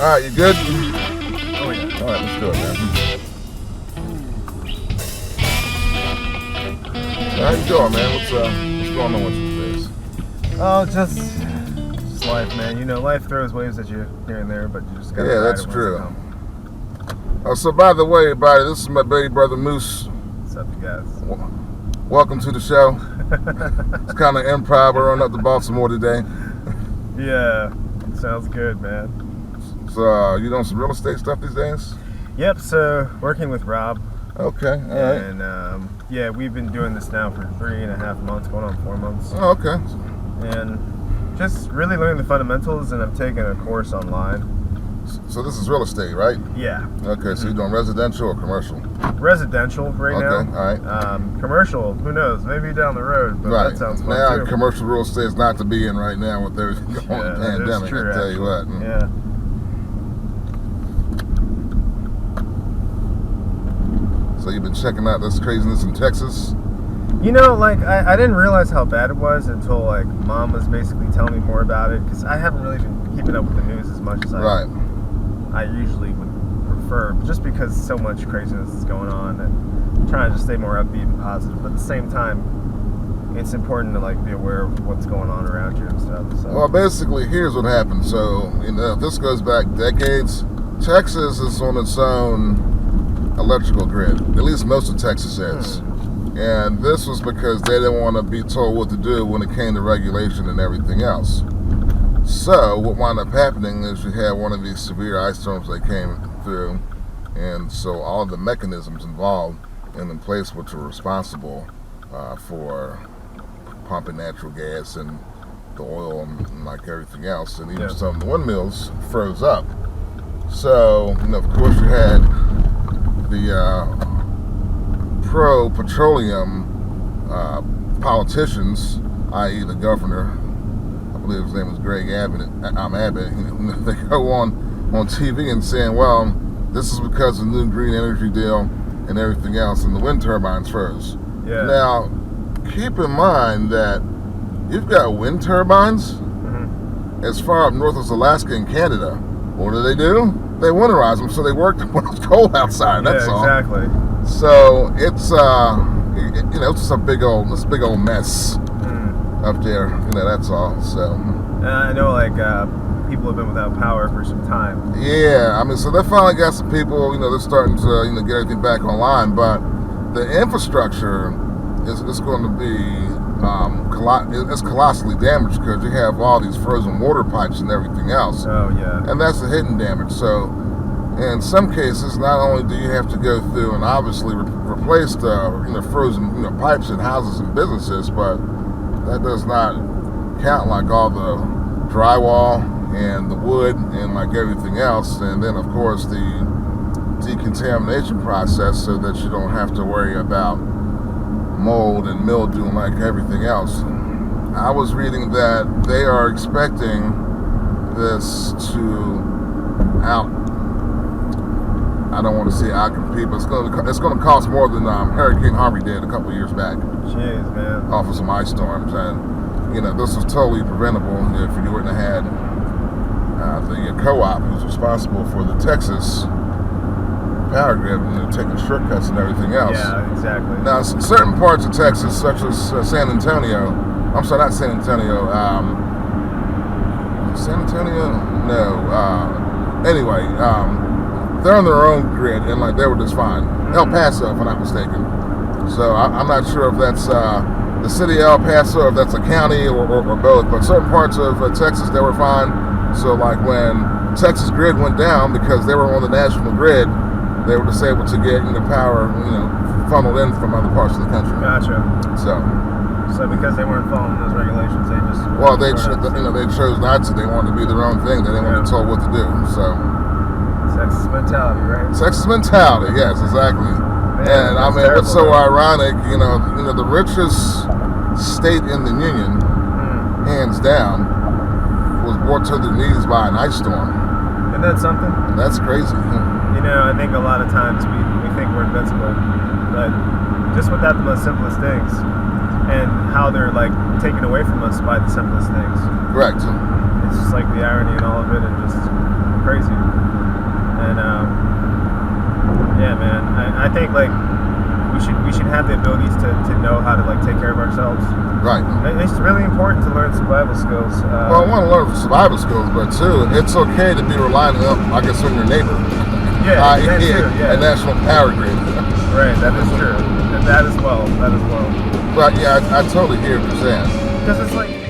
Alright, you good? Oh, yeah. Alright, let's do it, man. How you doing, man? What's going on with you today? Oh, just life, man. You know, life throws waves at you here and there, but you just gotta ride that's it once true. they come. So by the way, everybody, this is my baby brother Moose. What's up, you guys? Welcome to the show. It's kind of improv. We're on up to Baltimore today. Yeah, sounds good, man. So you doing some real estate stuff these days? Yep, so working with Rob. Okay, all right. And yeah, we've been doing this now for 3.5 months, going on 4 months. Oh, okay. And just really learning the fundamentals, and I'm taking a course online. So this is real estate, right? Yeah. Okay, so you're doing residential or commercial? Residential right now. Okay, all right. Commercial, who knows? Maybe down the road, but Right. that sounds fun Now, too. commercial real estate is not to be in right now with everything going on with the pandemic, true, I tell you what. Yeah. So you've been checking out this craziness in Texas? You know, like, I didn't realize how bad it was until, like, Mom was basically telling me more about it, because I haven't really been keeping up with the news as much as I usually would prefer, just because so much craziness is going on, and I'm trying to just stay more upbeat and positive, but at the same time, it's important to, like, be aware of what's going on around you and stuff. So. Well, basically, here's what happened. So, you know, this goes back decades. Texas is on its own electrical grid. At least most of Texas is. And this was because they didn't want to be told what to do when it came to regulation and everything else. So what wound up happening is you had one of these severe ice storms that came through, and so all of the mechanisms involved and in place which were responsible for pumping natural gas and the oil and like everything else, and even some of the windmills froze up. So, you know, of course you had the pro-petroleum politicians, i.e. the governor, I believe his name was Greg Abbott, they go on TV and saying, well, this is because of the new green energy deal and everything else, and the wind turbines froze. Yeah. Now, keep in mind that you've got wind turbines as far up north as Alaska and Canada. What do? They winterize them, so they work when it's cold outside. That's all. Exactly. So it's you know, it's just a big old mess up there. You know, that's all. So I know, like, people have been without power for some time. yeah, I mean, so they finally got some people. You know, they're starting to get everything back online, but the infrastructure is going to be it's colossally damaged because you have all these frozen water pipes and everything else. Oh yeah. And that's the hidden damage. So in some cases, not only do you have to go through and obviously replace the frozen pipes in houses and businesses, but that does not count like all the drywall and the wood and like everything else, and then of course the decontamination process, so that you don't have to worry about mold and mildew and like everything else. I was reading that they are expecting this to I don't want to say outcompete, but it's going to cost more than Hurricane Harvey did a couple of years back. Jeez, man. Off of some ice storms, and this was totally preventable if you wouldn't have had the co-op who's responsible for the Texas power grid, taking shortcuts and everything else. Yeah, exactly. Now, certain parts of Texas, such as San Antonio, I'm sorry, not San Antonio. San Antonio? No. Anyway, they're on their own grid, and like they were just fine. El Paso, if I'm not mistaken. So I'm not sure if that's the city of El Paso, or if that's a county, or both. But certain parts of Texas, they were fine. So like when Texas grid went down, because they were on the national grid, they were just able to get power, funneled in from other parts of the country. Gotcha. So because they weren't following those regulations, they just they chose not to. They wanted to be their own thing. They didn't want to be told what to do. So Texas mentality, right? Texas mentality, yes, exactly. Man, and I mean, it's so ironic. The richest state in the union, hands down, was brought to their knees by an ice storm. Isn't that something? That's crazy. I think a lot of times we think we're invincible, but just without the most simplest things, and how they're like taken away from us by the simplest things. Correct. It's just like the irony in all of it, and just crazy. like we should have the abilities to know how to like take care of ourselves. Right. It's really important to learn survival skills. Well, I want to learn survival skills, but too, it's okay to be reliant on, I guess, on your neighbor. Yeah, that's true. Yeah. A national power grid. Right, that is true. And that as well. But yeah, I totally hear what you're saying. Because it's like.